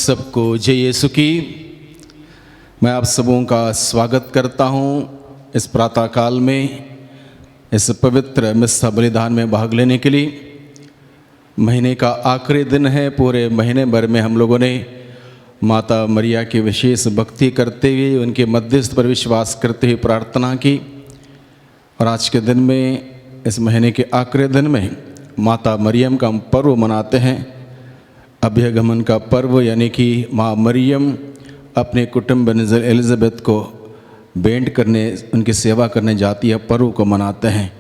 सबको जय यीशु की। मैं आप सबों का स्वागत करता हूं इस प्रातः काल में, इस पवित्र मिस्सा बलिदान में भाग लेने के लिए। महीने का आखिरी दिन है। पूरे महीने भर में हम लोगों ने माता मरिया की विशेष भक्ति करते हुए, उनके मध्यस्थ पर विश्वास करते हुए प्रार्थना की। और आज के दिन में, इस महीने के आखिरी दिन में माता मरियम का हम पर्व मनाते हैं, अभ्यगमन का पर्व, यानी कि माँ मरियम अपने कुटुंब एलिज़ाबेथ को भेंट करने, उनकी सेवा करने जाती है, पर्व को मनाते हैं।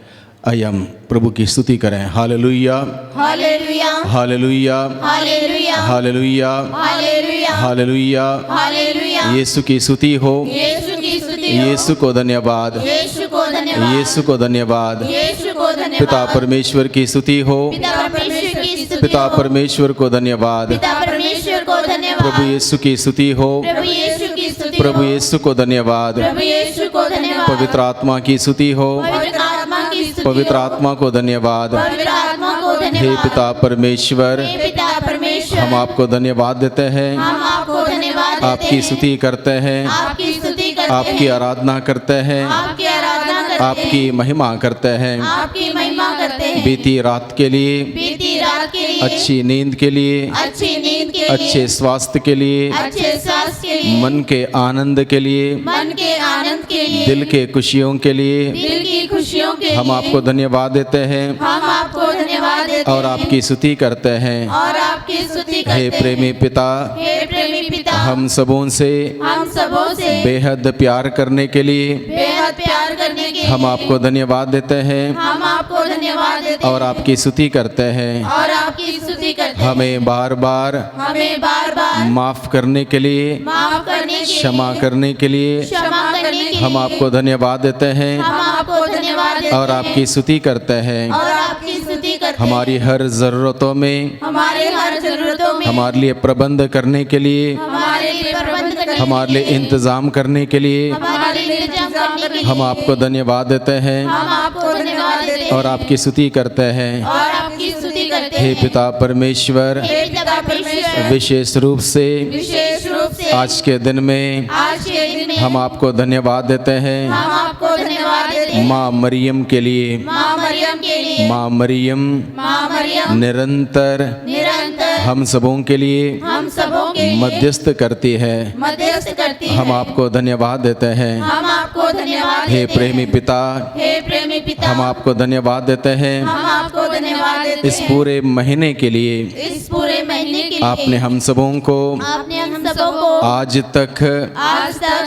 आइए हम प्रभु की स्तुति करें। Hallelujah, hallelujah, hallelujah, hallelujah, hallelujah, hallelujah, hallelujah. Hallelujah. Yeshu की स्तुति हो, यीशु की स्तुति हो, यीशु को धन्यवाद, यीशु को धन्यवाद, यीशु को धन्यवाद। यीशु को धन्यवाद। पिता परमेश्वर की स्तुति हो, पिता परमेश्वर की स्तुति पिता हो, परमेश्वर को धन्यवाद। पिता परमेश्वर को धन्यवाद। प्रभु यीशु की स्तुति हो, प्रभु यीशु की स्तुति प्रभु हो, यीशु को धन्यवाद। प्रभु यीशु को धन्यवाद। पवित्र आत्मा की स्तुति हो, पवित्र आत्मा की स्तुति हो, पवित्र आत्मा को धन्यवाद। पवित्र आत्मा को हे धन्यवाद। पिता परमेश्वर, हे पिता परमेश्वर, हम आपको धन्यवाद देते हैं, हम आपको धन्यवाद देते आपकी हैं, स्तुति करते हैं, आपकी स्तुति करते आपकी हैं, आराधना करते हैं, आपकी आराधना करते हैं, आपकी महिमा करते हैं। आपकी महिमा करते हैं। बीती रात के लिए, बीती रात के लिए, अच्छी नींद के लिए, अच्छी नींद के लिए, अच्छे स्वास्थ्य के लिए, अच्छे स्वास्थ्य के लिए, मन के आनंद के लिए, मन के आनंद के लिए, दिल के खुशियों के लिए दिल की खुशियों के लिए हम आपको धन्यवाद देते हैं हम आपको धन्यवाद देते और हैं आपकी स्तुति करते हैं। और आपकी स्तुति करते हे प्रेमी हैं। पिता, हे प्रेमी पिता, हम सबों से हम सबों से बेहद प्यार करने के लिए बेहद प्यार करने के लिए हम आपको धन्यवाद देते हैं हम आपको धन्यवाद देते और हैं आपकी स्तुति करते हैं। और आपकी स्तुति करते हैं। हमें बार बार हमें बार बार माफ करने के लिए, माफ करने के लिए, क्षमा करने के लिए क्षमा करने के लिए हम आपको धन्यवाद देते हैं हम आपको धन्यवाद देते और हैं आपकी स्तुति करते हैं। और आपकी स्तुति करते हैं। हमारी हर ज़रूरतों में, हमारे हर जरूरतों में हमारे लिए प्रबंध करने के लिए, हमारे लिए प्रबंध करने हमारे लिए इंतजाम करने के लिए हमारे लिए इंतजाम करने के लिए हम आपको धन्यवाद देते हैं हम आपको धन्यवाद देते हैं और आपकी स्तुति करते हैं। और आपकी स्तुति करते हे हैं। पिता परमेश्वर, हे पिता परमेश्वर, विशेष रूप से विशेष रूप से आज के दिन में आज के दिन में हम आपको धन्यवाद देते हैं हम आपको धन्यवाद देते हैं। माँ मरियम के लिए। माँ मरियम के लिए, माँ मरियम माँ मरियम निरंतर निरंतर हम सबों के लिए हम सबों के लिए मध्यस्थ करती है। मध्यस्थ करती है। हम आपको धन्यवाद देते हैं। हम आपको धन्यवाद हे देते हैं। प्रेमी पिता, हे प्रेमी पिता, हम आपको धन्यवाद देते हैं हम आपको धन्यवाद देते इस हैं। पूरे महीने के लिए, इस पूरे पूरे महीने के लिए आपने हम सबों को आपने हम सबों को आज तक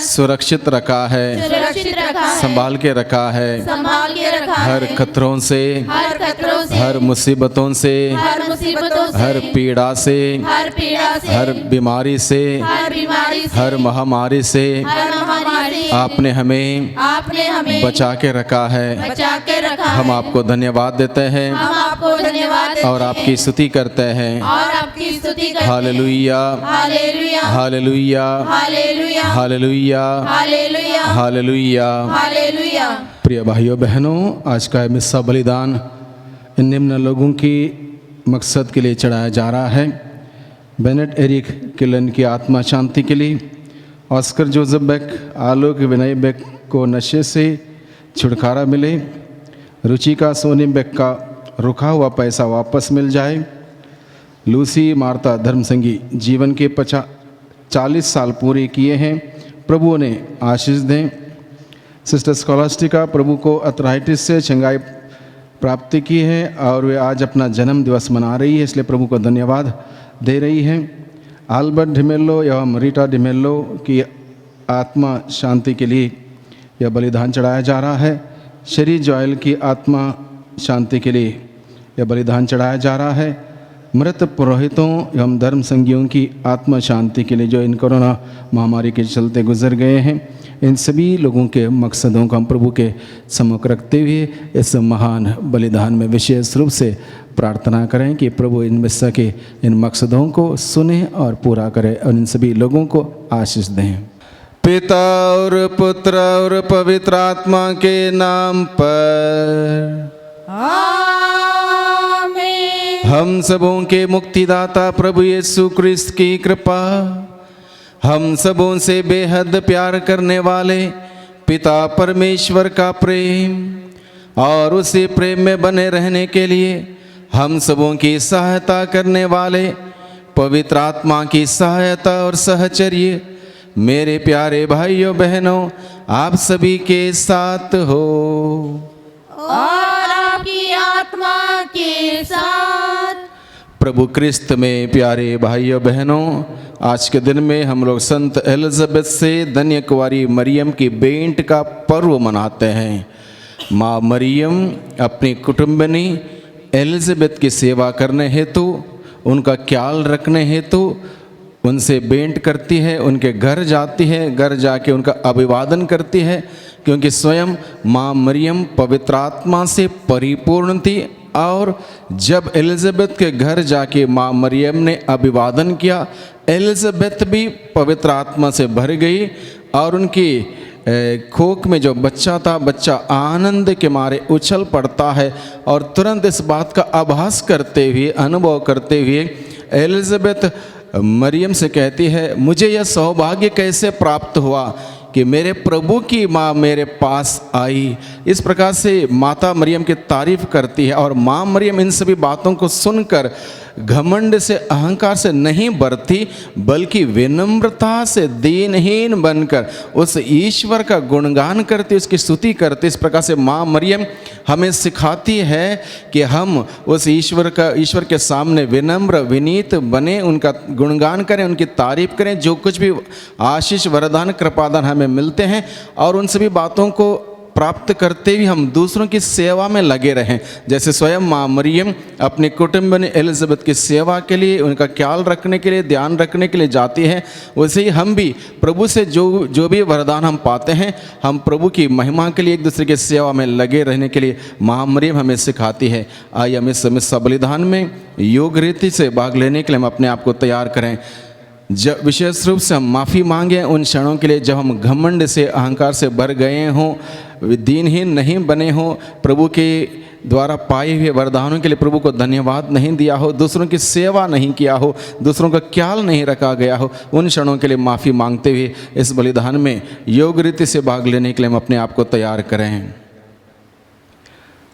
सुरक्षित रखा है, सुरक्षित रखा है, संभाल के रखा है, संभाल के रखा हर है, खतरों से, हर खतरों से, हर मुसीबतों से, हर मुसीबतों से, हर पीड़ा से, हर पीड़ा से, हर बीमारी से, हर बीमारी से, हर महामारी से हर महामारी से आपने हमें बचा के रखा है। बचा के रखा हम है। आपको धन्यवाद देते हैं हम आपको धन्यवाद देते और आपकी स्तुति करते हैं। और आपकी स्तुति करते हैं। Hallelujah, hallelujah, hallelujah, hallelujah, hallelujah, hallelujah, hallelujah. Hallelujah. प्रिय भाइयों बहनों, आज का ये मिस्सा बलिदान इन निम्न लोगों की मकसद के लिए चढ़ाया जा रहा है। बेनेट एरिक किलन की आत्मा शांति के लिए, ऑस्कर जोसेफ बेक, आलोक विनय बेक को नशे से छुटकारा मिले, रुचिका सोनी बेक का रुका हुआ पैसा वापस मिल जाए, लूसी मार्ता धर्मसंगी जीवन के 40 साल पूरे किए हैं, प्रभु ने आशीष दें। सिस्टर स्कॉलास्टिका प्रभु को अर्थराइटिस से चंगाई प्राप्ति की है और वे आज अपना जन्म दिवस मना रही है, इसलिए प्रभु को धन्यवाद दे रही हैं। आल्बर्ट डिमेल्लो एवं रीटा डिमेल्लो की आत्मा शांति के लिए यह बलिदान चढ़ाया जा रहा है। शरी जॉयल की आत्मा शांति के लिए यह बलिदान चढ़ाया जा रहा है। मृत पुरोहितों एवं धर्म संगियों की आत्मा शांति के लिए जो इन कोरोना महामारी के चलते गुजर गए हैं, इन सभी लोगों के मकसदों को हम प्रभु के सम्मुख रखते हुए इस महान बलिदान में विशेष रूप से प्रार्थना करें कि प्रभु इन मिस्सा के इन मकसदों को सुने और पूरा करें और इन सभी लोगों को आशीष दें। पिता और पुत्र और पवित्र आत्मा के नाम पर आमीन। हम सबों के मुक्तिदाता प्रभु यीशु क्रिस्त की कृपा, हम सबों से बेहद प्यार करने वाले पिता परमेश्वर का प्रेम और उसी प्रेम में बने रहने के लिए हम सबों की सहायता करने वाले पवित्र आत्मा की सहायता और सहचर्य मेरे प्यारे भाइयों बहनों आप सभी के साथ हो और आपकी आत्मा के साथ। प्रभु क्रिस्त में प्यारे भाइयों बहनों, आज के दिन में हम लोग संत एलिजाबेथ से धन्य कुंवारी मरियम की भेंट का पर्व मनाते हैं। माँ मरियम अपनी कुटुंबिनी एलिजाबेथ की सेवा करने हेतु, उनका ख्याल रखने हेतु उनसे भेंट करती है, उनके घर जाती है, घर जाके उनका अभिवादन करती है, क्योंकि स्वयं माँ मरियम पवित्र आत्मा से परिपूर्ण थी। और जब एलिजाबेथ के घर जाके माँ मरियम ने अभिवादन किया, एलिजाबेथ भी पवित्र आत्मा से भर गई और उनकी कोख में जो बच्चा था, बच्चा आनंद के मारे उछल पड़ता है और तुरंत इस बात का आभास करते हुए, अनुभव करते हुए एलिजाबेथ मरियम से कहती है, मुझे यह सौभाग्य कैसे प्राप्त हुआ कि मेरे प्रभु की माँ मेरे पास आई। इस प्रकार से माता मरियम की तारीफ करती है और माँ मरियम इन सभी बातों को सुनकर घमंड से, अहंकार से नहीं बरती, बल्कि विनम्रता से दीनहीन बनकर उस ईश्वर का गुणगान करती, उसकी स्तुति करती। इस प्रकार से माँ मरियम हमें सिखाती है कि हम उस ईश्वर के सामने विनम्र विनीत बने, उनका गुणगान करें, उनकी तारीफ करें, जो कुछ भी आशीष वरदान कृपादान हमें मिलते हैं, और उन सभी बातों को प्राप्त करते हुए हम दूसरों की सेवा में लगे रहें। जैसे स्वयं माँ मरियम अपने कुटुंबिनी एलिजाबेथ की सेवा के लिए, उनका ख्याल रखने के लिए, ध्यान रखने के लिए जाती है, वैसे ही हम भी प्रभु से जो भी वरदान हम पाते हैं, हम प्रभु की महिमा के लिए एक दूसरे की सेवा में लगे रहने के लिए माँ मरियम हमें सिखाती है। आइए हम इस मिस्सा बलिदान में योग रीति से भाग लेने के लिए हम अपने आप को तैयार करें। जब विशेष रूप से हम माफ़ी मांगें उन क्षणों के लिए जब हम घमंड से, अहंकार से भर गए हों, दीनहीन नहीं बने हों, प्रभु के द्वारा पाए हुए वरदानों के लिए प्रभु को धन्यवाद नहीं दिया हो, दूसरों की सेवा नहीं किया हो, दूसरों का ख्याल नहीं रखा गया हो, उन क्षणों के लिए माफ़ी मांगते हुए इस बलिदान में योग रीति से भाग लेने के लिए हम अपने आप को तैयार करें।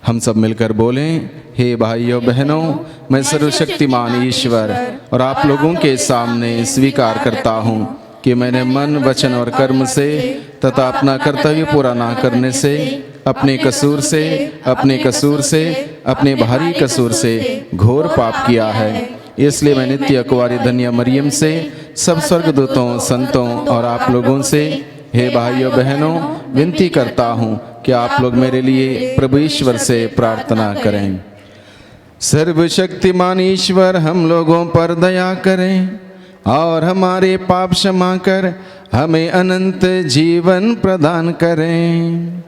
हम सब मिलकर बोलें, हे भाइयों बहनों, मैं सर्वशक्तिमान ईश्वर और आप लोगों के सामने स्वीकार करता हूँ कि मैंने मन, वचन और कर्म से तथा अपना कर्तव्य पूरा ना करने से, अपने कसूर से, अपने भारी कसूर से घोर पाप किया है। इसलिए मैं नित्य कुंवारी धन्य मरियम से, सब स्वर्गदूतों, संतों और आप लोगों से, हे भाइयों बहनों, विनती करता हूँ कि आप लोग मेरे लिए प्रभु ईश्वर से प्रार्थना करें। सर्वशक्तिमान ईश्वर हम लोगों पर दया करें और हमारे पाप क्षमा कर हमें अनंत जीवन प्रदान करें।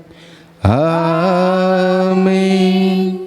आमीन।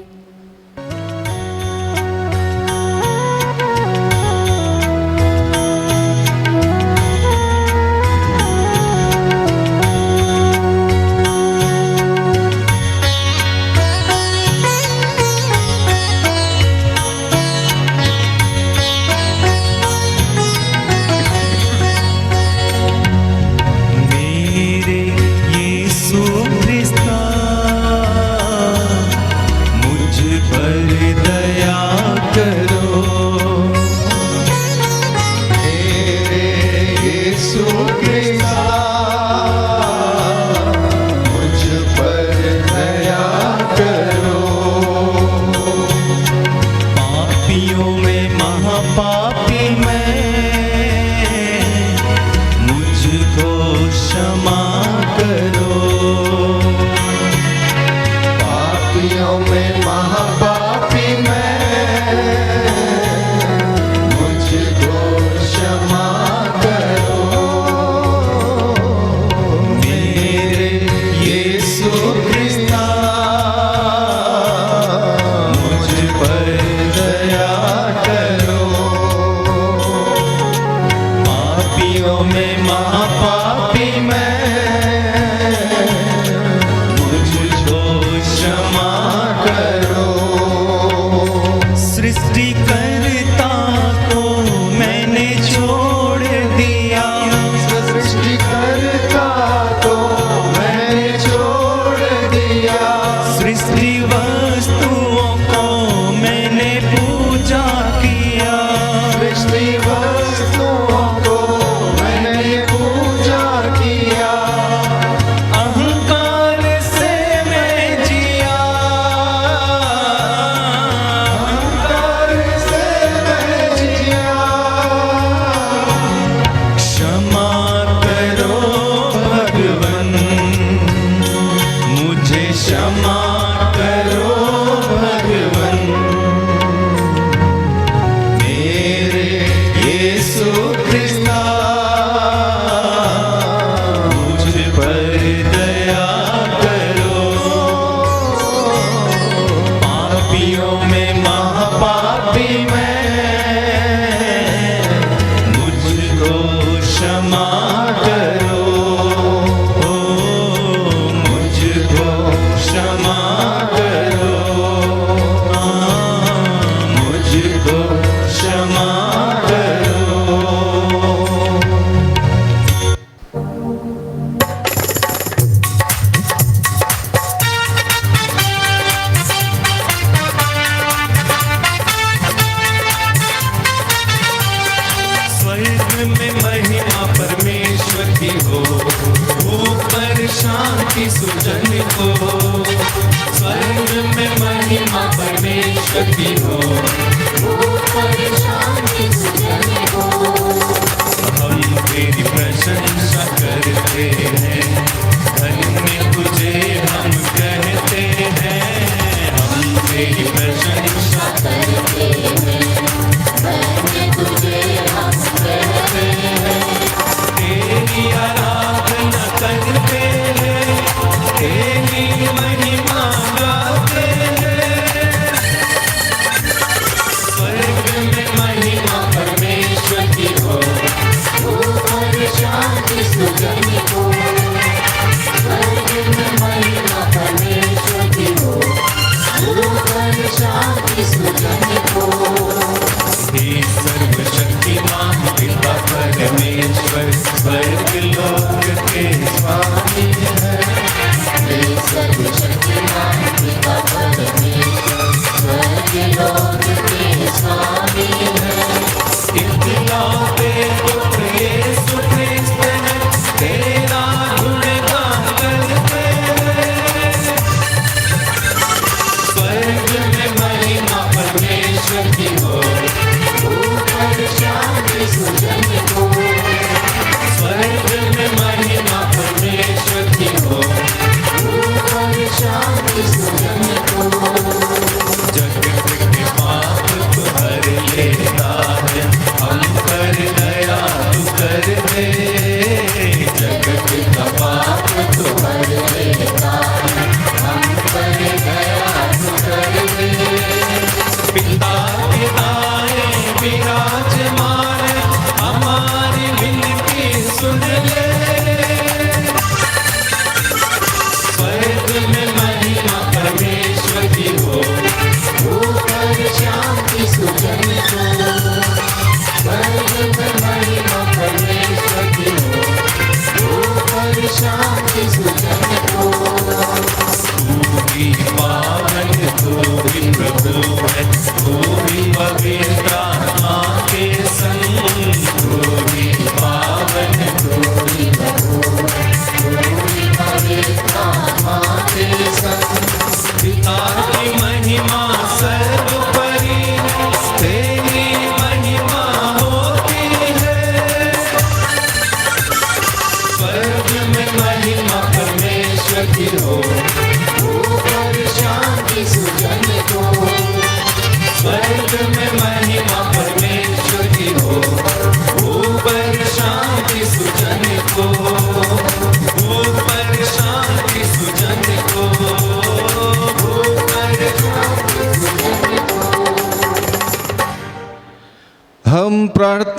स्वर्ग में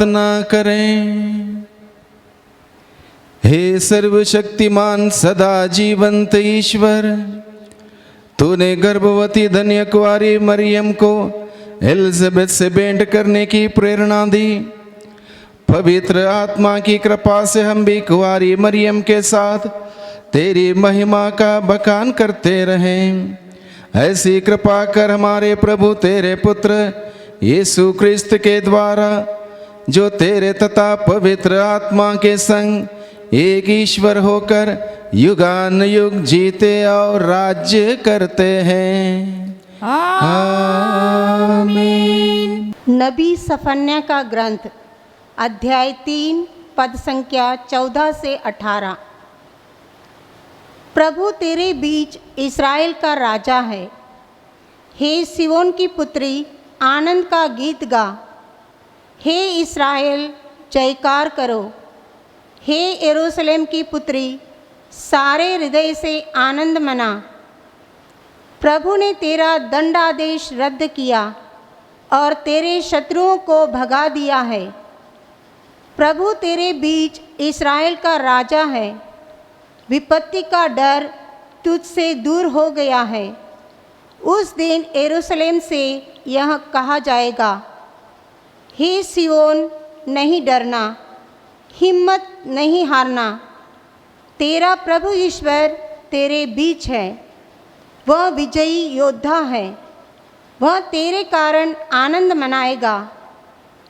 प्रार्थना करें। हे सर्वशक्तिमान सदा जीवंत ईश्वर, तूने गर्भवती धन्य कुंवारी मरियम को एलिजाबेथ से भेंट करने की प्रेरणा दी। पवित्र आत्मा की कृपा से हम भी कुंवारी मरियम के साथ तेरी महिमा का बखान करते रहें। ऐसी कृपा कर हमारे प्रभु तेरे पुत्र यीशु क्रिस्त के द्वारा, जो तेरे तथा पवित्र आत्मा के संग एक ईश्वर होकर युगान युग जीते और राज्य करते हैं। आमीन। नबी सफन्या का ग्रंथ अध्याय 3 पद संख्या 14 से 18। प्रभु तेरे बीच इस्राएल का राजा है। हे सियोन की पुत्री, आनंद का गीत गा। हे इस्राएल, जयकार करो। हे यरूशलेम की पुत्री, सारे हृदय से आनंद मना। प्रभु ने तेरा दंडादेश रद्द किया और तेरे शत्रुओं को भगा दिया है। प्रभु तेरे बीच इस्राएल का राजा है। विपत्ति का डर तुझसे दूर हो गया है। उस दिन यरूशलेम से यह कहा जाएगा, हे सियोन, नहीं डरना, हिम्मत नहीं हारना। तेरा प्रभु ईश्वर तेरे बीच है। वह विजयी योद्धा है। वह तेरे कारण आनंद मनाएगा।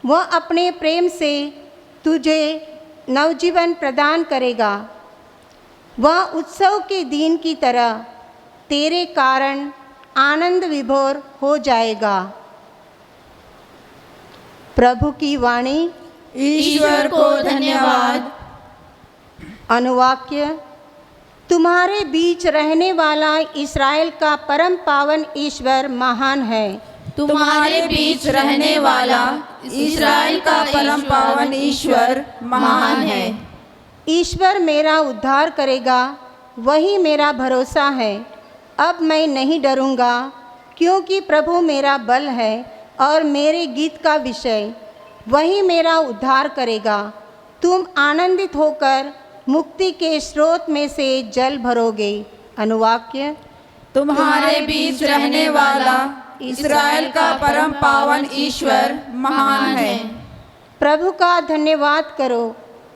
वह अपने प्रेम से तुझे नवजीवन प्रदान करेगा। वह उत्सव के दिन की तरह तेरे कारण आनंद विभोर हो जाएगा। प्रभु की वाणी। ईश्वर को धन्यवाद। अनुवाक्य। तुम्हारे बीच रहने वाला इस्राएल का परम पावन ईश्वर महान है। तुम्हारे बीच रहने वाला इस्राएल का परम पावन ईश्वर महान है। ईश्वर मेरा उद्धार करेगा, वही मेरा भरोसा है। अब मैं नहीं डरूंगा, क्योंकि प्रभु मेरा बल है और मेरे गीत का विषय। वही मेरा उद्धार करेगा। तुम आनंदित होकर मुक्ति के स्रोत में से जल भरोगे। अनुवाक्य। तुम्हारे बीच रहने वाला इस्राएल का परम पावन ईश्वर महान है। प्रभु का धन्यवाद करो,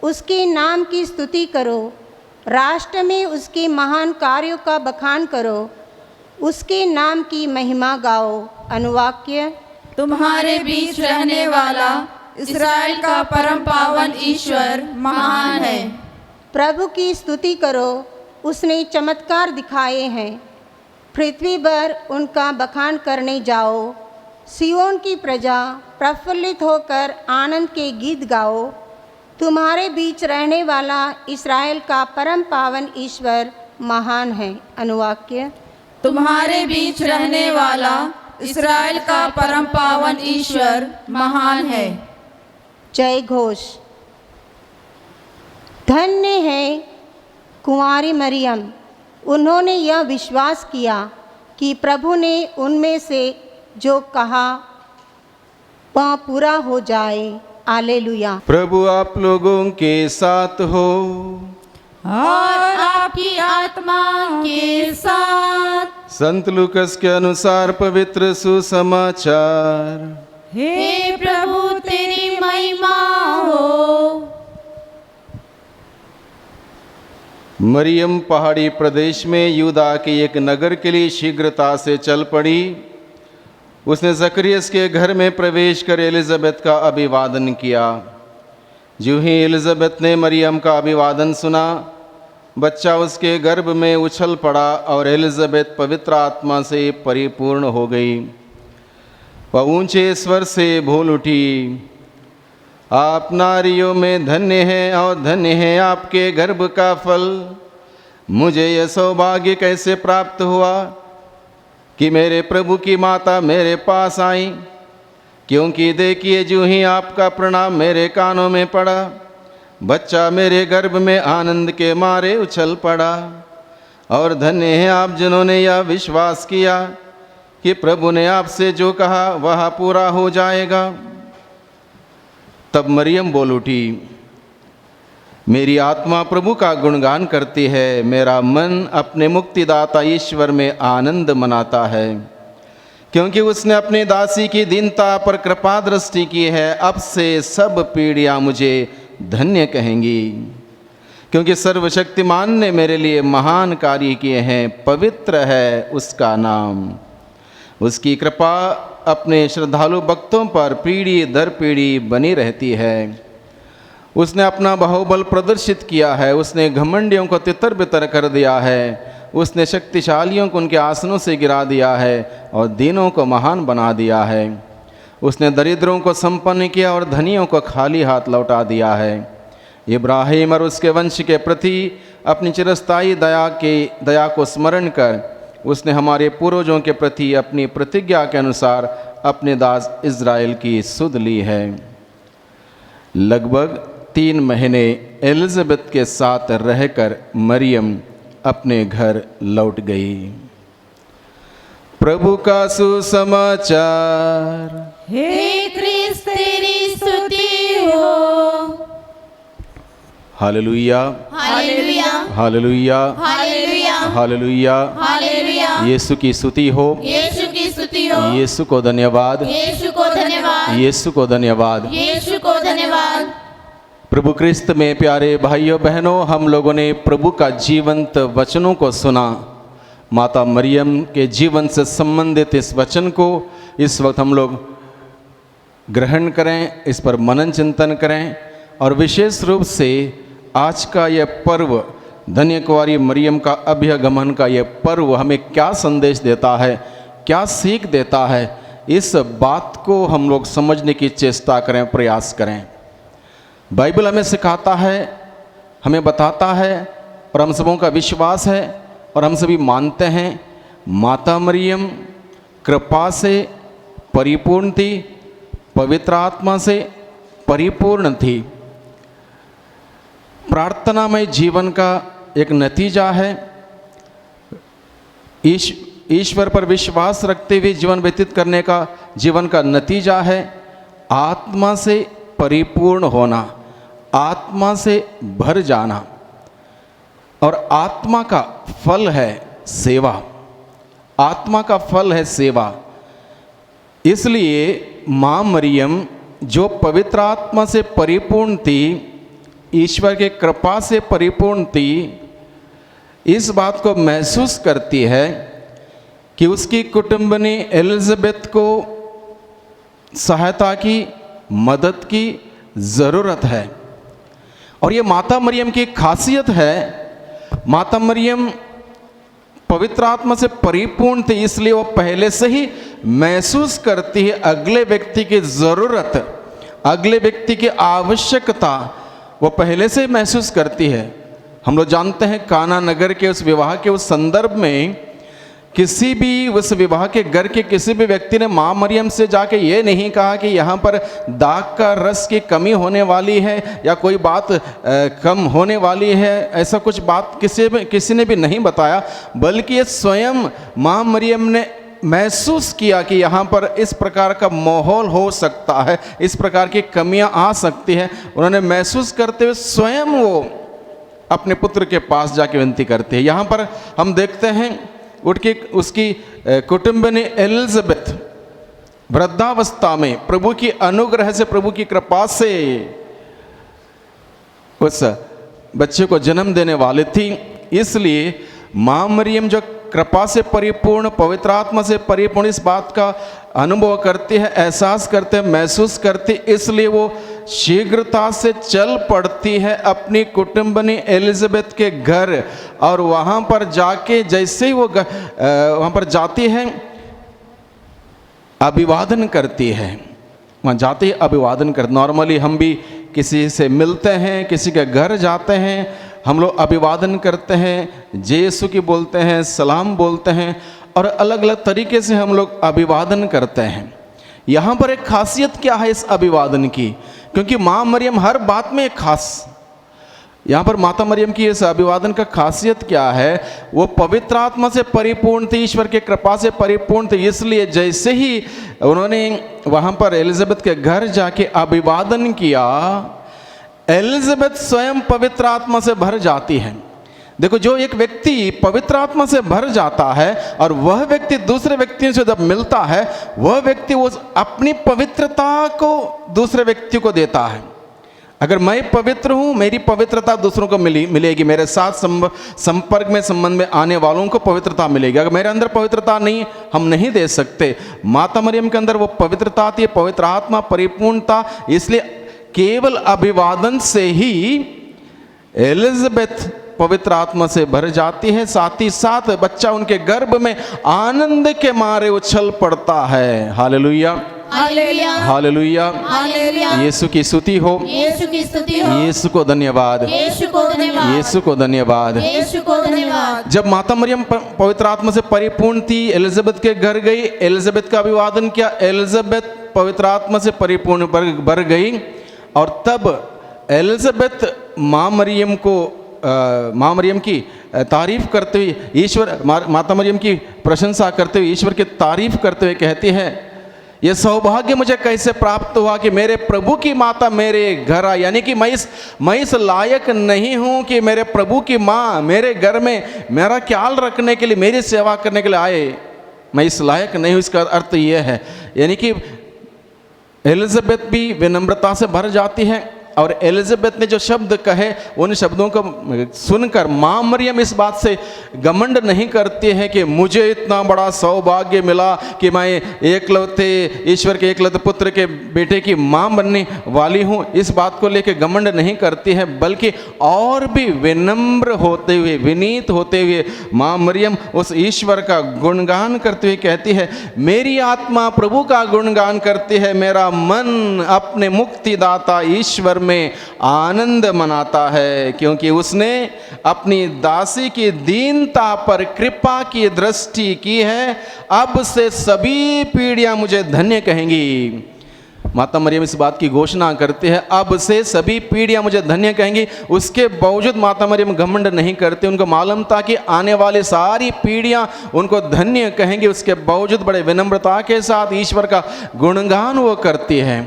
उसके नाम की स्तुति करो। राष्ट्र में उसके महान कार्यों का बखान करो। उसके नाम की महिमा गाओ। अनुवाक्य। तुम्हारे बीच रहने वाला इस्राएल का परम पावन ईश्वर महान है। प्रभु की स्तुति करो, उसने चमत्कार दिखाए हैं। पृथ्वी पर उनका बखान करने जाओ। सियोन की प्रजा प्रफुल्लित होकर आनंद के गीत गाओ। तुम्हारे बीच रहने वाला इस्राएल का परम पावन ईश्वर महान है। अनुवाक्य। तुम्हारे बीच रहने वाला इस्राएल का परम पावन ईश्वर महान है। जय घोष। धन्य है कुंवारी मरियम, उन्होंने यह विश्वास किया कि प्रभु ने उनमें से जो कहा वह पूरा हो जाए। हालेलुया। प्रभु आप लोगों के साथ हो और आपकी आत्मा के साथ। संत लूकस के अनुसार पवित्र सुसमाचार। हे प्रभु तेरी महिमा हो। मरियम पहाड़ी प्रदेश में यूदा के एक नगर के लिए शीघ्रता से चल पड़ी। उसने जकरियस के घर में प्रवेश कर एलिजाबेथ का अभिवादन किया। जो ही एलिजाबेथ ने मरियम का अभिवादन सुना, बच्चा उसके गर्भ में उछल पड़ा और एलिजाबेथ पवित्र आत्मा से परिपूर्ण हो गई। वह ऊंचे स्वर से बोल उठी, आप नारियों में धन्य हैं और धन्य है आपके गर्भ का फल। मुझे यह सौभाग्य कैसे प्राप्त हुआ कि मेरे प्रभु की माता मेरे पास आई, क्योंकि देखिए जो ही आपका प्रणाम मेरे कानों में पड़ा, बच्चा मेरे गर्भ में आनंद के मारे उछल पड़ा। और धन्य है आप जिन्होंने यह विश्वास किया कि प्रभु ने आपसे जो कहा वह पूरा हो जाएगा। तब मरियम बोल उठी, मेरी आत्मा प्रभु का गुणगान करती है, मेरा मन अपने मुक्तिदाता ईश्वर में आनंद मनाता है, क्योंकि उसने अपने दासी की दीनता पर कृपा दृष्टि की है। अब से सब पीढ़ियाँ मुझे धन्य कहेंगी, क्योंकि सर्वशक्तिमान ने मेरे लिए महान कार्य किए हैं। पवित्र है उसका नाम, उसकी कृपा अपने श्रद्धालु भक्तों पर पीढ़ी दर पीढ़ी बनी रहती है। उसने अपना बाहुबल प्रदर्शित किया है, उसने घमंडियों को तितर बितर कर दिया है, उसने शक्तिशालियों को उनके आसनों से गिरा दिया है और दीनों को महान बना दिया है। उसने दरिद्रों को संपन्न किया और धनियों को खाली हाथ लौटा दिया है। इब्राहिम और उसके वंश के प्रति अपनी चिरस्थायी दया को स्मरण कर उसने हमारे पूर्वजों के प्रति अपनी प्रतिज्ञा के अनुसार अपने दास इज़राइल की सुध ली है। लगभग 3 महीने एलिज़ाबेथ के साथ रहकर मरियम अपने घर लौट गई। प्रभु का सुसमाचार। हे क्रिस्त तेरी स्तुति हो। Hallelujah, hallelujah, hallelujah, hallelujah, hallelujah. Hallelujah. Yeshu की स्तुति हो, यीशु की स्तुति हो। यीशु को धन्यवाद, यीशु को धन्यवाद, यीशु को धन्यवाद। यीशु को धन्यवाद। प्रभु क्रिस्त में प्यारे भाइयों बहनों, हम लोगों ने प्रभु का जीवंत वचनों को सुना। माता मरियम के जीवन से संबंधित इस वचन को इस वक्त हम लोग ग्रहण करें, इस पर मनन चिंतन करें और विशेष रूप से आज का यह पर्व, धन्य कुंवारी मरियम का अभ्यगमन का यह पर्व हमें क्या संदेश देता है, क्या सीख देता है, इस बात को हम लोग समझने की चेष्टा करें, प्रयास करें। बाइबल हमें सिखाता है, हमें बताता है और हम सबों का विश्वास है और हम सभी मानते हैं, माता मरियम कृपा से परिपूर्ण थी, पवित्र आत्मा से परिपूर्ण थी। प्रार्थनामय जीवन का एक नतीजा है, ईश्वर पर विश्वास रखते हुए जीवन व्यतीत करने का जीवन का नतीजा है आत्मा से परिपूर्ण होना, आत्मा से भर जाना, और आत्मा का फल है सेवा। आत्मा का फल है सेवा। इसलिए माँ मरियम जो पवित्र आत्मा से परिपूर्ण थी, ईश्वर के कृपा से परिपूर्ण थी, इस बात को महसूस करती है कि उसकी कुटुंबनी एलिज़ाबेथ को सहायता की, मदद की ज़रूरत है। और ये माता मरियम की खासियत है, माता मरियम पवित्र आत्मा से परिपूर्ण थी, इसलिए वो पहले से ही महसूस करती है अगले व्यक्ति की ज़रूरत, अगले व्यक्ति की आवश्यकता वो पहले से महसूस करती है। हम लोग जानते हैं काना नगर के उस विवाह के उस संदर्भ में किसी भी उस विवाह के घर के किसी भी व्यक्ति ने माँ मरियम से जाके ये नहीं कहा कि यहाँ पर दाग का रस की कमी होने वाली है या कोई बात कम होने वाली है, ऐसा कुछ बात किसी ने भी नहीं बताया, बल्कि ये स्वयं माँ मरियम ने महसूस किया कि यहाँ पर इस प्रकार का माहौल हो सकता है, इस प्रकार की कमियाँ आ सकती है। उन्होंने महसूस करते हुए स्वयं वो अपने पुत्र के पास जाके विनती करते हैं। यहाँ पर हम देखते हैं उठ के उसकी कुटुंबनी एलिज़ाबेथ वृद्धावस्था में प्रभु की अनुग्रह से, प्रभु की कृपा से उस बच्चे को जन्म देने वाली थी। इसलिए माँ मरियम जो कृपा से परिपूर्ण, पवित्र आत्मा से परिपूर्ण, इस बात का अनुभव करती है, एहसास करते हैं, महसूस करती, इसलिए वो शीघ्रता से चल पड़ती है अपनी कुटुंबनी एलिज़ाबेथ के घर। और वहाँ पर जाके जैसे ही वो वहाँ पर जाती है, अभिवादन करती है। वहाँ जाते ही अभिवादन कर, नॉर्मली हम भी किसी से मिलते हैं, किसी के घर जाते हैं, हम लोग अभिवादन करते हैं, जय यीशु की बोलते हैं, सलाम बोलते हैं और अलग अलग तरीके से हम लोग अभिवादन करते हैं। यहाँ पर एक खासियत क्या है इस अभिवादन की, क्योंकि माँ मरियम हर बात में एक खास यहाँ पर माता मरियम की इस अभिवादन का खासियत क्या है? वो पवित्र आत्मा से परिपूर्ण थी, ईश्वर के कृपा से परिपूर्ण थी, इसलिए जैसे ही उन्होंने वहाँ पर एलिजाबेथ के घर जाके अभिवादन किया, एलिजाबेथ स्वयं पवित्र आत्मा से भर जाती है। देखो, जो एक व्यक्ति पवित्र आत्मा से भर जाता है और वह व्यक्ति दूसरे व्यक्तियों से जब मिलता है, वह व्यक्ति उस अपनी पवित्रता को दूसरे व्यक्ति को देता है। अगर मैं पवित्र हूँ, मेरी पवित्रता दूसरों को मिलेगी, मेरे साथ संपर्क में संबंध में आने वालों को पवित्रता मिलेगी। अगर मेरे अंदर पवित्रता नहीं, हम नहीं दे सकते। माता मरियम के अंदर वो पवित्रता थी, पवित्र आत्मा, परिपूर्णता, इसलिए केवल अभिवादन से ही एलिजाबेथ पवित्र आत्मा से भर जाती है। साथ ही साथ बच्चा उनके गर्भ में आनंद के मारे उछल पड़ता है। Hallelujah, hallelujah, hallelujah, hallelujah. Yeshu की स्तुति हो, यीशु की स्तुति हो, यीशु को धन्यवाद, यीशु को धन्यवाद, यीशु को धन्यवाद। यीशु को धन्यवाद। जब माता मरियम पवित्र आत्मा से परिपूर्ण थी, एलिजाबेथ के घर गई, एलिजाबेथ का अभिवादन किया, एलिजाबेथ पवित्र आत्मा से परिपूर्ण भर गई। और तब एलिजाबेथ माँ मरियम की तारीफ करते हुए, माता मरियम की प्रशंसा करते हुए, ईश्वर की तारीफ करते हुए कहती है, यह सौभाग्य मुझे कैसे प्राप्त हुआ कि मेरे प्रभु की माता मेरे घर आई। यानी कि मैं इस लायक नहीं हूँ कि मेरे प्रभु की माँ मेरे घर में मेरा ख्याल रखने के लिए, मेरी सेवा करने के लिए आए। मैं इस लायक नहीं हूँ, इसका अर्थ यह है। यानी कि एलिजाबेथ भी विनम्रता से भर जाती है और एलिजाबेथ ने जो शब्द कहे, उन शब्दों को सुनकर माँ मरियम इस बात से घमंड नहीं करती है कि मुझे इतना बड़ा सौभाग्य मिला कि मैं ईश्वर के एकलौते पुत्र के बेटे की माँ बनने वाली हूँ। इस बात को लेकर घमंड नहीं करती है, बल्कि और भी विनम्र होते हुए, विनीत होते हुए माँ मरियम उस ईश्वर का गुणगान करते हुए कहती है, मेरी आत्मा प्रभु का गुणगान करती है, मेरा मन अपने मुक्तिदाता ईश्वर में आनंद मनाता है, क्योंकि उसने अपनी दासी की दीनता पर कृपा की दृष्टि की है। अब से सभी पीढ़ियां मुझे धन्य कहेंगी। माता मरियम इस बात की घोषणा करते हैं, अब से सभी पीढ़ियां मुझे धन्य कहेंगी। उसके बावजूद माता मरियम घमंड नहीं करते, उनको मालूम था कि आने वाली सारी पीढ़ियां उनको धन्य कहेंगी। उसके बावजूद बड़े विनम्रता के साथ ईश्वर का गुणगान वो करती है।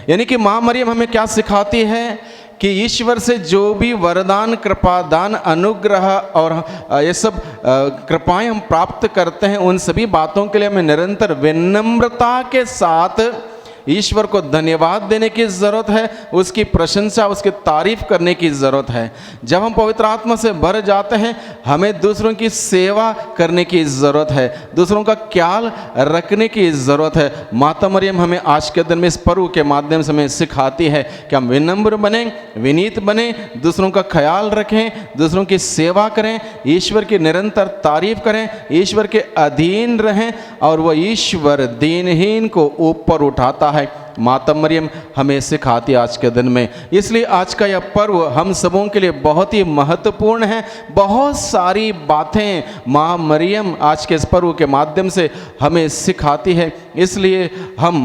यानी कि माँ मरियम हमें क्या सिखाती है कि ईश्वर से जो भी वरदान, कृपा, दान, अनुग्रह और ये सब कृपाएं हम प्राप्त करते हैं, उन सभी बातों के लिए हमें निरंतर विनम्रता के साथ ईश्वर को धन्यवाद देने की ज़रूरत है, उसकी प्रशंसा, उसकी तारीफ करने की ज़रूरत है। जब हम पवित्र आत्मा से भर जाते हैं, हमें दूसरों की सेवा करने की ज़रूरत है, दूसरों का ख्याल रखने की ज़रूरत है। माता मरियम हमें आज के दिन में इस पर्व के माध्यम से हमें सिखाती है कि हम विनम्र बने, विनीत बने, दूसरों का ख्याल रखें, दूसरों की सेवा करें, ईश्वर की निरंतर तारीफ करें, ईश्वर के अधीन रहें, और वह ईश्वर दीनहीन को ऊपर उठाता है। माता मरियम हमें सिखाती आज के दिन में। इसलिए आज का यह पर्व हम सबों के लिए बहुत ही महत्वपूर्ण है। बहुत सारी बातें माँ मरियम आज के इस पर्व के माध्यम से हमें सिखाती है। इसलिए हम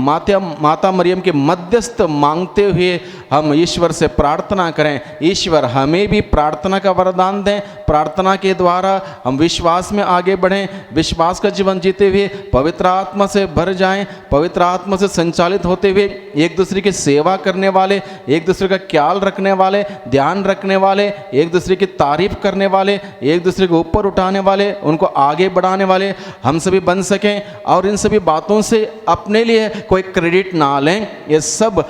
माता मरियम के मध्यस्थ मांगते हुए हम ईश्वर से प्रार्थना करें, ईश्वर हमें भी प्रार्थना का वरदान दें, प्रार्थना के द्वारा हम विश्वास में आगे बढ़ें, विश्वास का जीवन जीते हुए पवित्र आत्मा से भर जाएं, पवित्र आत्मा से संचालित होते हुए एक दूसरे की सेवा करने वाले, एक दूसरे का ख्याल रखने वाले, ध्यान रखने वाले, एक दूसरे की तारीफ करने वाले, एक दूसरे को ऊपर उठाने वाले, उनको आगे बढ़ाने वाले हम सभी बन सकें। और इन सभी बातों से अपने लिए कोई क्रेडिट ना लें। ये सब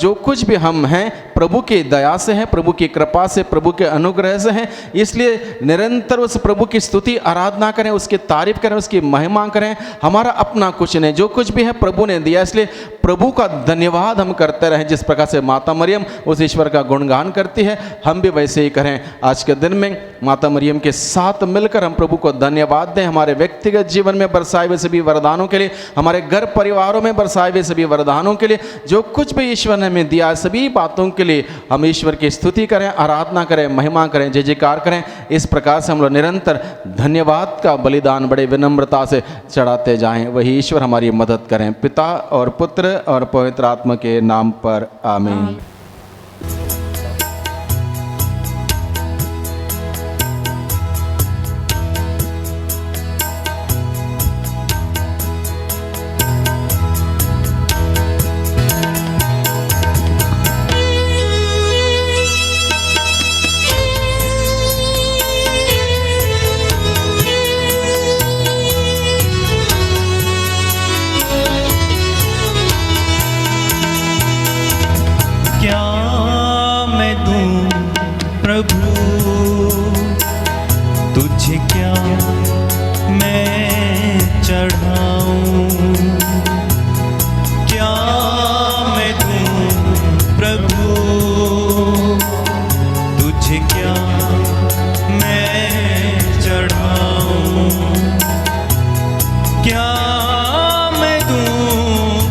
जो कुछ भी हम हैं प्रभु की दया से हैं, प्रभु की कृपा से, प्रभु के अनुग्रह से हैं। इसलिए निरंतर उस प्रभु की स्तुति आराधना करें, उसकी तारीफ करें, उसकी महिमा करें। हमारा अपना कुछ नहीं, जो कुछ भी है प्रभु ने दिया, इसलिए प्रभु का धन्यवाद हम करते रहें। जिस प्रकार से माता मरियम उस ईश्वर का गुणगान करती है, हम भी वैसे ही करें। आज के दिन में माता मरियम के साथ मिलकर हम प्रभु को धन्यवाद दें। हमारे व्यक्तिगत जीवन में बरसाए हुए सभी वरदानों के लिए, हमारे घर परिवारों में बरसाए हुए सभी वरदानों के लिए, जो कुछ भी ईश्वर ने हमें दिया, सभी बातों के लिए हम ईश्वर की स्तुति करें, आराधना करें, महिमा करें, जय जयकार करें। इस प्रकार से हम लोग निरंतर धन्यवाद का बलिदान बड़े विनम्रता से चढ़ाते जाएं। वही ईश्वर हमारी मदद करें। पिता और पुत्र और पवित्र आत्मा के नाम पर आमीन। प्रभु तुझे क्या मैं चढ़ाऊं, क्या मैं दूं प्रभु तुझे क्या मैं चढ़ाऊं, क्या मैं दूं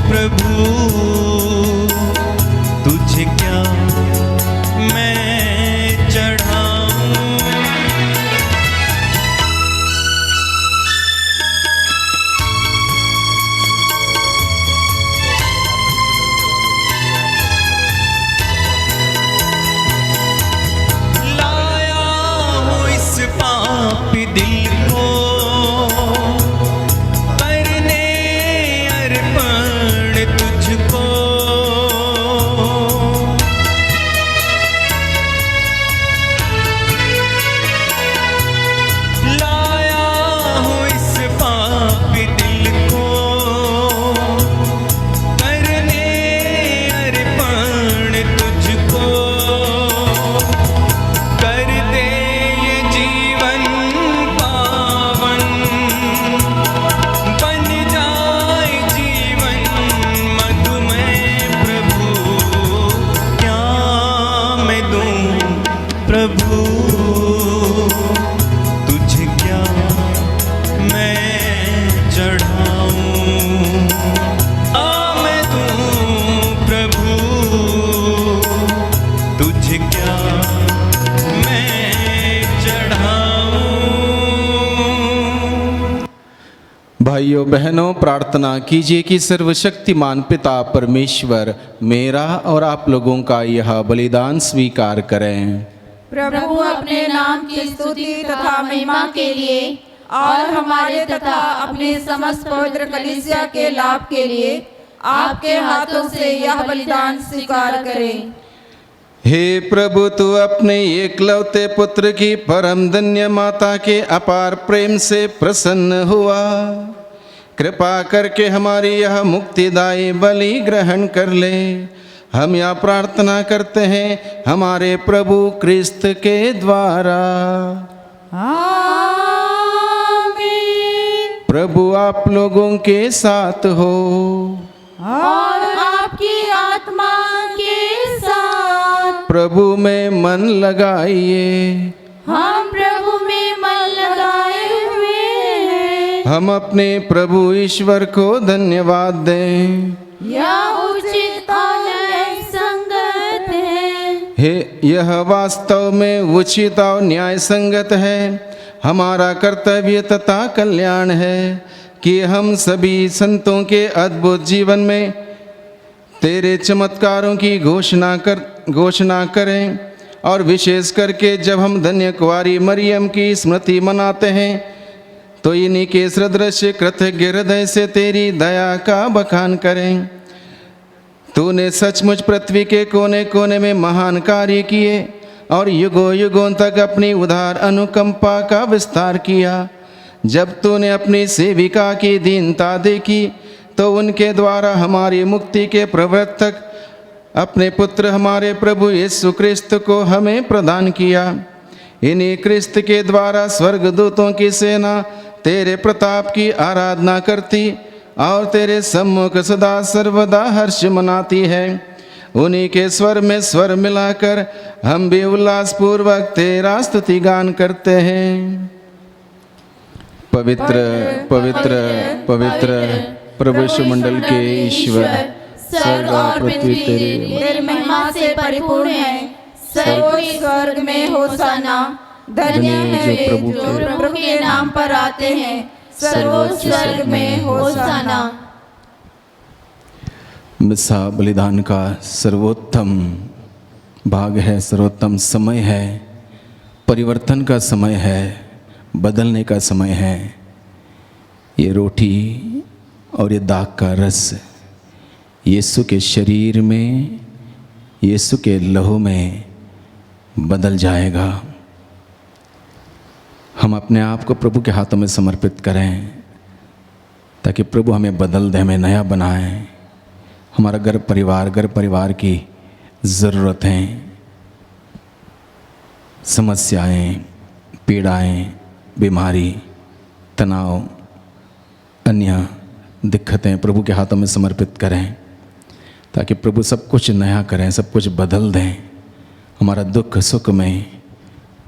प्रभु तुझे क्या मैं चढ़ाऊं। लाया हूँ इस पापी दिल को करने अर्पण तुझको, लाया हूँ इस पापी दिल को करने अर्पण तुझको, कर दे ये जीवन पावन, बन जाए जीवन मधुमय प्रभु, क्या मैं दूं प्रभु तुझे क्या मैं चढ़ाऊं, मैं दूं प्रभु तुझे क्या मैं चढ़ाऊं। भाइयों बहनों, प्रार्थना कीजिए कि सर्वशक्तिमान पिता परमेश्वर मेरा और आप लोगों का यह बलिदान स्वीकार करें। प्रभु अपने नाम की स्तुति तथा महिमा के लिए और हमारे तथा अपने समस्त पवित्र कलीसिया के लाभ के लिए आपके हाथों से यह बलिदान स्वीकार करें। हे प्रभु, तू अपने एकलौते पुत्र की परम धन्य माता के अपार प्रेम से प्रसन्न हुआ। कृपा करके हमारी यह मुक्तिदायी बलि ग्रहण कर ले। हम यह प्रार्थना करते हैं हमारे प्रभु क्रिस्त के द्वारा। आमीन। प्रभु आप लोगों के साथ हो और आपकी आत्मा के साथ। प्रभु में मन लगाइए। हम प्रभु में मन लगाए हुए हैं। हम अपने प्रभु ईश्वर को धन्यवाद दें। यह उचित और न्याय संगत है। हे, यह वास्तव में उचित और न्याय संगत है। हमारा कर्तव्य तथा कल्याण है कि हम सभी संतों के अद्भुत जीवन में तेरे चमत्कारों की घोषणा करें, और विशेष करके जब हम धन्य कुंवारी मरियम की स्मृति मनाते हैं तो इन्हीं के सदृश्य कृतज्ञ हृदय से तेरी दया का बखान करें। तूने सचमुच पृथ्वी के कोने कोने में महान कार्य किए और युगों युगों तक अपनी उदार अनुकंपा का विस्तार किया। जब तूने अपनी सेविका की दीनता देखी तो उनके द्वारा हमारी मुक्ति के प्रवर्तक अपने पुत्र हमारे प्रभु यीशु क्रिस्त को हमें प्रदान किया। इन्हीं क्रिस्त के द्वारा स्वर्गदूतों की सेना तेरे प्रताप की आराधना करती और तेरे सम्मुख सदा सर्वदा हर्ष मनाती है। उन्हीं के स्वर में स्वर मिलाकर हम भी उल्लासपूर्वक तेरा स्तुति गान करते हैं। पवित्र पवित्र पवित्र प्रभु यीशु मंडल के ईश्वर, स्वर्ग और पृथ्वी तेरी महिमा से परिपूर्ण है। सर्वोच्च स्वर्ग में होशाना। धन्य है जो प्रभु के नाम पर आते हैं। सर्वोच्च स्वर्ग में होशाना। मिसा बलिदान का सर्वोत्तम भाग है, सर्वोत्तम समय है, परिवर्तन का समय है, बदलने का समय है। ये रोटी और ये दाग का रस यीशु के शरीर में, यीशु के लहू में बदल जाएगा। हम अपने आप को प्रभु के हाथों में समर्पित करें ताकि प्रभु हमें बदल दे, हमें नया बनाए। हमारा घर परिवार की ज़रूरत है। समस्याएं, पीड़ाएं, बीमारी, तनाव, अन्य दिक्कतें प्रभु के हाथों में समर्पित करें, ताकि प्रभु सब कुछ नया करें, सब कुछ बदल दें। हमारा दुख सुख में,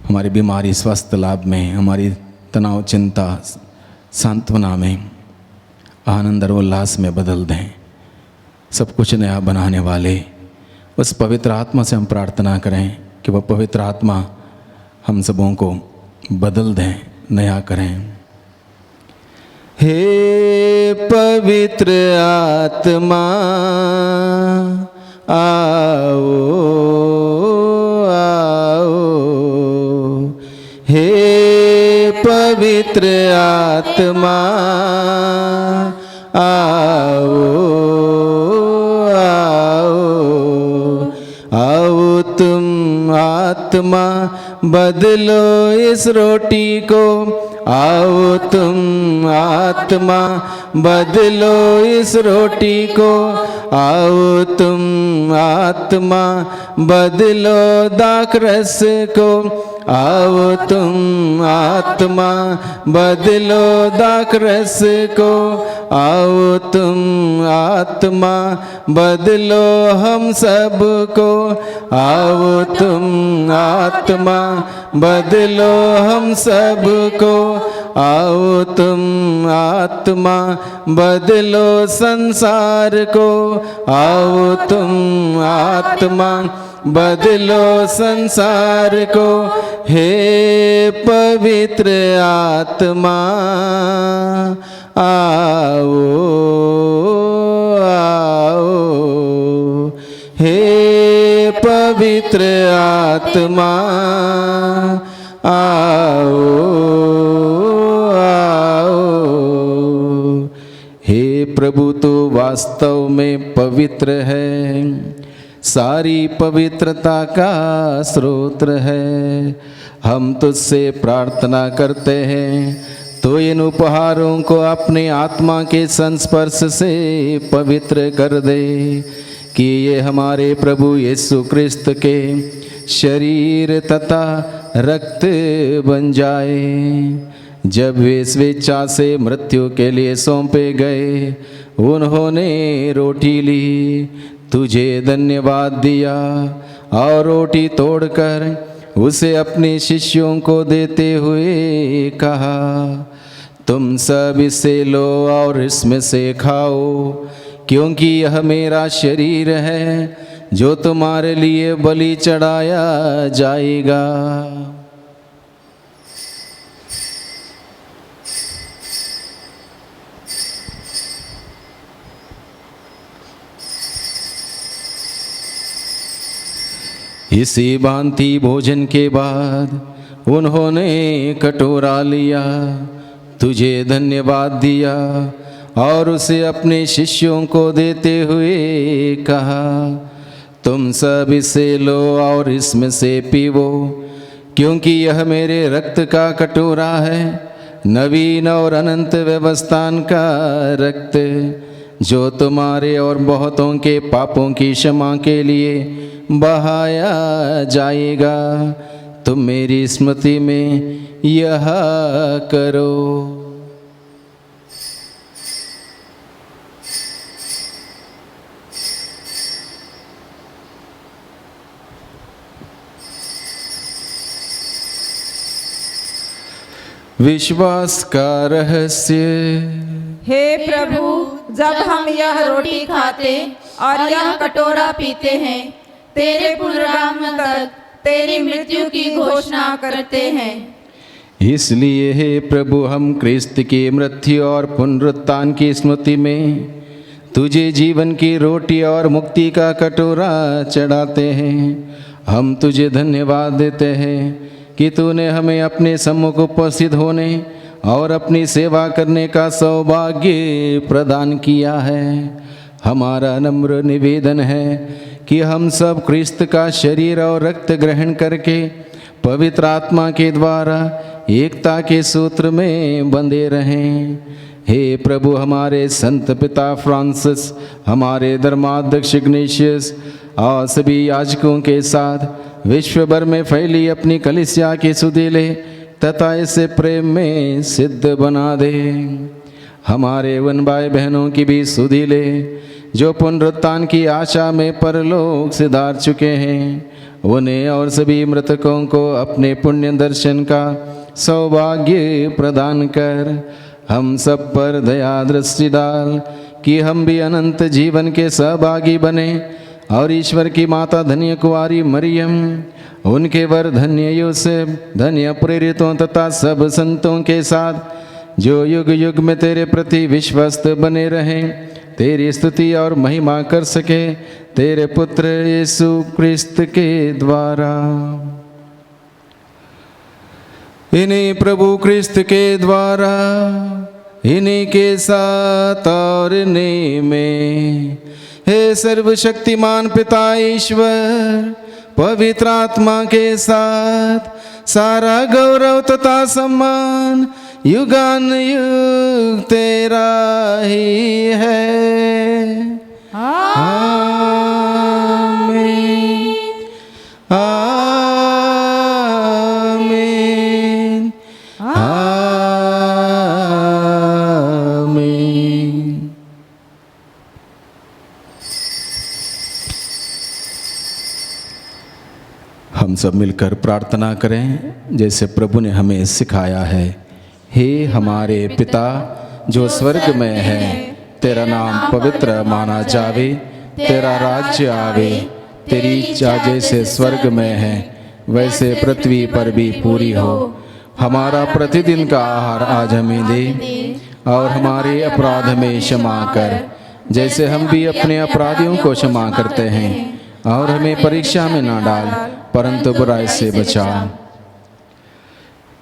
हमारी बीमारी स्वास्थ्य लाभ में, हमारी तनाव चिंता सांत्वना में, आनंद और उल्लास में बदल दें। सब कुछ नया बनाने वाले उस पवित्र आत्मा से हम प्रार्थना करें कि वह पवित्र आत्मा हम सबों को बदल दें, नया करें। हे पवित्र आत्मा आओ आओ, हे पवित्र आत्मा आओ आओ, आओ तुम आत्मा बदलो इस रोटी को, आओ तुम आत्मा बदलो इस रोटी को, आओ तुम आत्मा बदलो दाखरस को, आओ तुम आत्मा बदलो दाखरस को, आओ तुम आत्मा बदलो हम सब को, आओ तुम आत्मा बदलो हम सब को, आओ तुम आत्मा बदलो संसार को, आओ तुम आत्मा बदलो संसार को, हे पवित्र आत्मा आओ आओ, हे पवित्र आत्मा आओ आओ। हे प्रभु तू वास्तव में पवित्र है, सारी पवित्रता का स्रोत है। हम तुझसे प्रार्थना करते हैं तो इन उपहारों को अपने आत्मा के संस्पर्श से पवित्र कर दे, कि ये हमारे प्रभु यीशु क्रिस्त के शरीर तथा रक्त बन जाए। जब वे स्वेच्छा से मृत्यु के लिए सौंपे गए, उन्होंने रोटी ली, तुझे धन्यवाद दिया और रोटी तोड़कर उसे अपने शिष्यों को देते हुए कहा, तुम सब इसे लो और इसमें से खाओ, क्योंकि यह मेरा शरीर है जो तुम्हारे लिए बलि चढ़ाया जाएगा। इसी भांति भोजन के बाद उन्होंने कटोरा लिया, तुझे धन्यवाद दिया और उसे अपने शिष्यों को देते हुए कहा, तुम सब इसे लो और इसमें से पीवो, क्योंकि यह मेरे रक्त का कटोरा है, नवीन और अनंत व्यवस्था का रक्त, जो तुम्हारे और बहुतों के पापों की क्षमा के लिए बहाया जाएगा। तुम मेरी स्मृति में यह करो। विश्वास का रहस्य। हे प्रभु, जब हम यह रोटी खाते और यह कटोरा पीते हैं, तेरे पुनरुत्थान तक तेरी मृत्यु की घोषणा करते हैं। इसलिए हे प्रभु, हम क्रिस्त की मृत्यु और पुनरुत्थान की स्मृति में तुझे जीवन की रोटी और मुक्ति का कटोरा चढ़ाते हैं। हम तुझे धन्यवाद देते हैं कि तूने हमें अपने सम्मुख उपस्थित होने और अपनी सेवा करने का सौभाग्य प्रदान किया है। हमारा नम्र निवेदन है कि हम सब क्रिस्त का शरीर और रक्त ग्रहण करके पवित्र आत्मा के द्वारा एकता के सूत्र में बंधे रहें। हे प्रभु, हमारे संत पिता फ्रांसिस, हमारे धर्माध्यक्ष इग्नेशियस और सभी याजकों के साथ विश्व भर में फैली अपनी कलीसिया की सुधि ले तथा इसे प्रेम में सिद्ध बना दे। हमारे उन भाई बहनों की भी सुधि ले जो पुनरुत्थान की आशा में परलोक सिधार चुके हैं, उन्हें और सभी मृतकों को अपने पुण्य दर्शन का सौभाग्य प्रदान कर। हम सब पर दया दृष्टि डाल कि हम भी अनंत जीवन के सहभागी बने और ईश्वर की माता धन्य कुंवारी मरियम, उनके वर धन्य यूसुफ, धन्य प्रेरितों तथा सब संतों के साथ जो युग युग में तेरे प्रति विश्वस्त बने रहें, तेरी स्तुति और महिमा कर सके तेरे पुत्र यीशु क्रिस्त के द्वारा। इन्हीं प्रभु क्रिस्त के द्वारा, इन्हीं के साथ और इन्हीं में, हे सर्वशक्तिमान पिता ईश्वर, पवित्र आत्मा के साथ सारा गौरव तथा सम्मान युगान युग तेरा ही है। आमीन आमीन आमीन। हम सब मिलकर प्रार्थना करें जैसे प्रभु ने हमें सिखाया है। हे हमारे पिता जो स्वर्ग में है, तेरा नाम पवित्र माना जावे, तेरा राज्य आवे, तेरी इच्छा जैसे स्वर्ग में है वैसे पृथ्वी पर भी पूरी हो। हमारा प्रतिदिन का आहार आज हमें दे और हमारे अपराध में क्षमा कर जैसे हम भी अपने अपराधियों को क्षमा करते हैं, और हमें परीक्षा में ना डाल परंतु बुराई से बचा।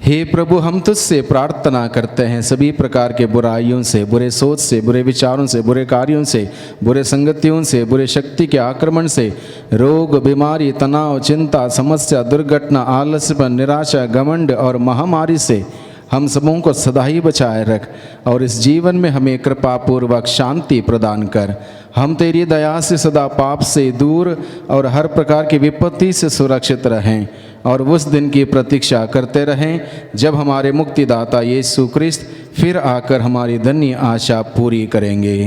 हे प्रभु, हम तुझसे प्रार्थना करते हैं सभी प्रकार के बुराइयों से, बुरे सोच से, बुरे विचारों से, बुरे कार्यों से, बुरे संगतियों से, बुरे शक्ति के आक्रमण से, रोग, बीमारी, तनाव, चिंता, समस्या, दुर्घटना, आलस्य, निराशा, घमंड और महामारी से हम सबों को सदा ही बचाए रख और इस जीवन में हमें कृपा पूर्वक शांति प्रदान कर। हम तेरी दया से सदा पाप से दूर और हर प्रकार की विपत्ति से सुरक्षित रहें और उस दिन की प्रतीक्षा करते रहें जब हमारे मुक्तिदाता यीशु क्रिस्त फिर आकर हमारी धन्य आशा पूरी करेंगे।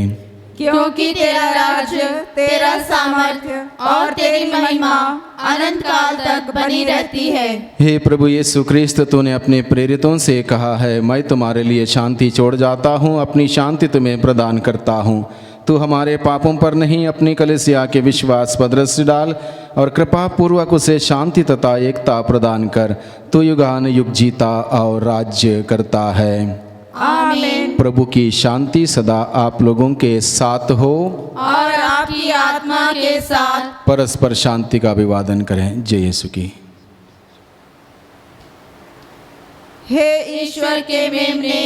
क्योंकि तेरा राज्य, तेरा सामर्थ्य और तेरी महिमा अनंत काल तक बनी रहती है। हे प्रभु यीशु क्रिस्त, तूने अपने प्रेरितों से कहा है, मैं तुम्हारे लिए शांति छोड़ जाता हूँ, अपनी शांति तुम्हें प्रदान करता हूँ। तू हमारे पापों पर नहीं अपनी कलीसिया के विश्वास पर दृष्टि डाल और कृपा पूर्वक उसे शांति तथा एकता प्रदान कर। तू युगान युग जीता और राज्य करता है। आमीन। प्रभु की शांति सदा आप लोगों के साथ हो और आपकी आत्मा के साथ। परस्पर शांति का अभिवादन करें। जय यीशु की। हे ईश्वर के मेमने,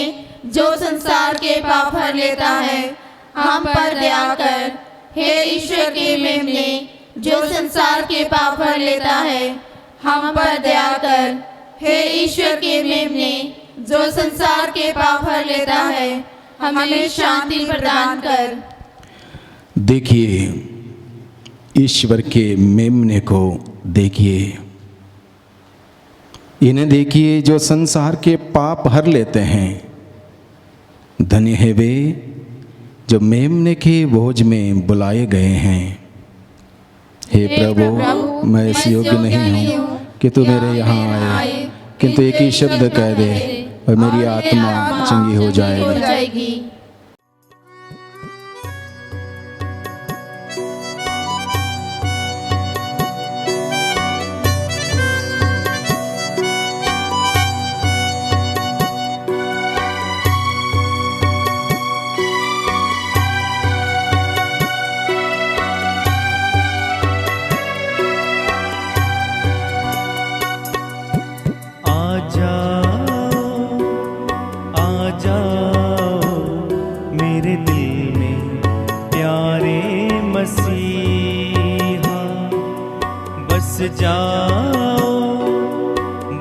जो संसार के पाप हर लेता है, हम पर दया कर। हे ईश्वर के मेमने, जो संसार के पाप हर लेता है, हम पर दया कर। हे ईश्वर के मेमने, जो संसार के पाप हर लेता है, हमें शांति प्रदान कर। देखिए ईश्वर के मेमने को, देखिए इन्हें देखिए जो संसार के पाप हर लेते हैं। धन्य है वे जो मेमने के भोज में बुलाए गए हैं। हे प्रभु, मैं इस योग्य नहीं हूँ कि तू मेरे यहाँ आए, किंतु एक ही शब्द कह दे और मेरी आत्मा चंगी हो जाएगी।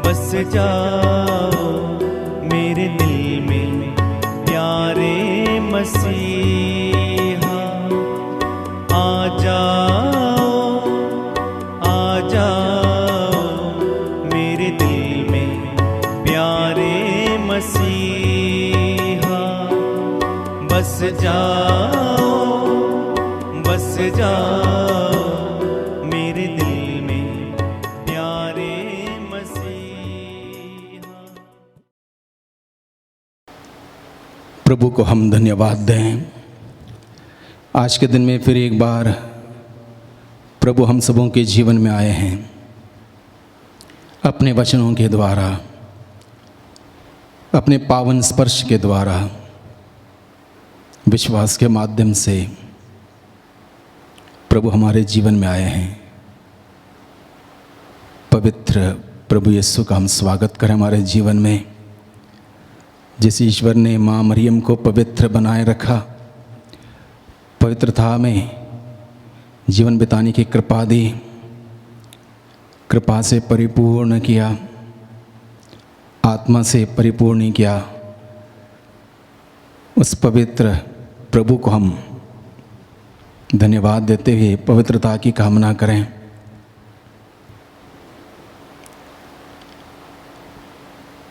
बस जाओ मेरे दिल में प्यारे मसीहा। आ जाओ जाओ, बस जाओ मेरे दिल में प्यारे मसीहा। प्रभु को हम धन्यवाद दें। आज के दिन में फिर एक बार प्रभु हम सबों के जीवन में आए हैं, अपने वचनों के द्वारा, अपने पावन स्पर्श के द्वारा, विश्वास के माध्यम से प्रभु हमारे जीवन में आए हैं। पवित्र प्रभु यीशु का हम स्वागत करें हमारे जीवन में। जिस ईश्वर ने माँ मरियम को पवित्र बनाए रखा, पवित्रता में जीवन बिताने की कृपा दी, कृपा से परिपूर्ण किया, आत्मा से परिपूर्ण किया, उस पवित्र प्रभु को हम धन्यवाद देते हुए पवित्रता की कामना करें।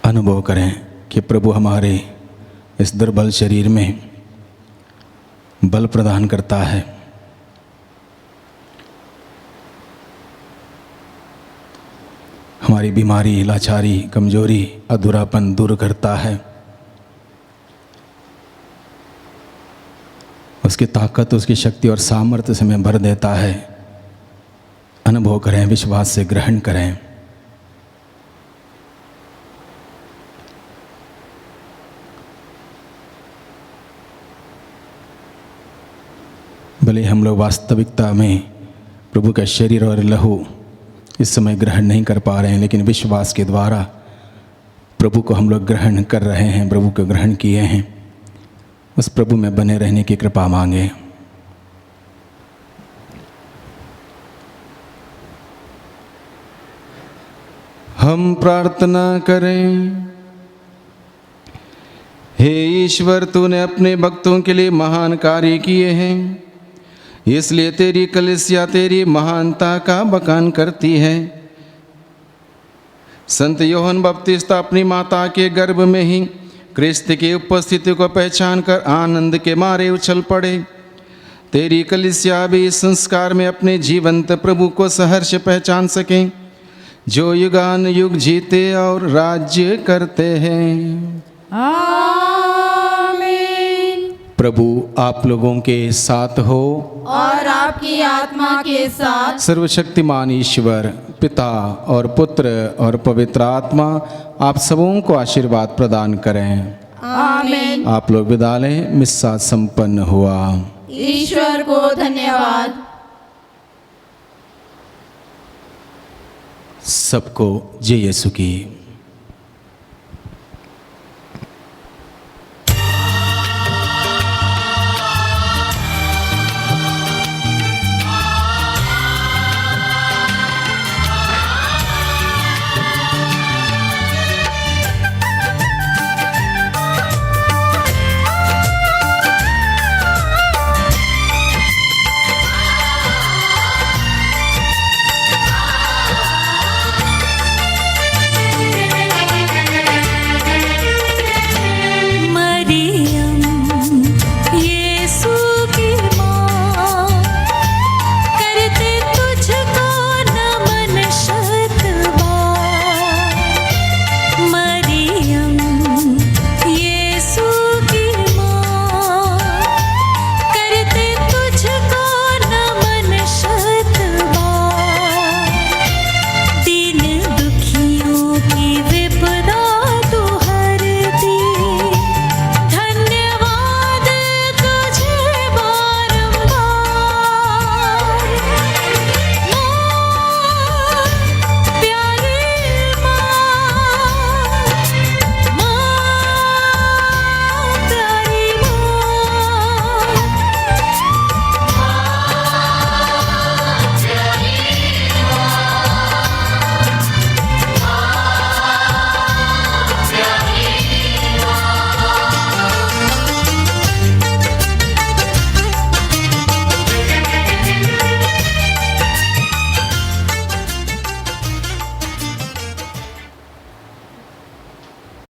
अनुभव करें कि प्रभु हमारे इस दुर्बल शरीर में बल प्रदान करता है। हमारी बीमारी, लाचारी, कमजोरी, अधूरापन दूर करता है। उसकी ताकत, उसकी शक्ति और सामर्थ्य से हमें भर देता है। अनुभव करें, विश्वास से ग्रहण करें। भले हम लोग वास्तविकता में प्रभु का शरीर और लहू इस समय ग्रहण नहीं कर पा रहे हैं, लेकिन विश्वास के द्वारा प्रभु को हम लोग ग्रहण कर रहे हैं, प्रभु को ग्रहण किए हैं। उस प्रभु में बने रहने की कृपा मांगे। हम प्रार्थना करें। हे ईश्वर, तूने अपने भक्तों के लिए महान कार्य किए हैं, इसलिए तेरी कलीसिया तेरी महानता का बखान करती है। संत यूहन्ना बपतिस्ता अपनी माता के गर्भ में ही क्रिस्त की उपस्थिति को पहचान कर आनंद के मारे उछल पड़े। तेरी कलीसिया भी इस संस्कार में अपने जीवंत प्रभु को सहर्ष पहचान सकें, जो युगान युग जीते और राज्य करते हैं। आमीन। प्रभु आप लोगों के साथ हो और आपकी आत्मा के साथ। सर्वशक्तिमान ईश्वर पिता और पुत्र और पवित्र आत्मा आप सबों को आशीर्वाद प्रदान करें। आमीन। आप लोग विदा लें। मिस्सा संपन्न हुआ। ईश्वर को धन्यवाद। सबको जय यीशु की।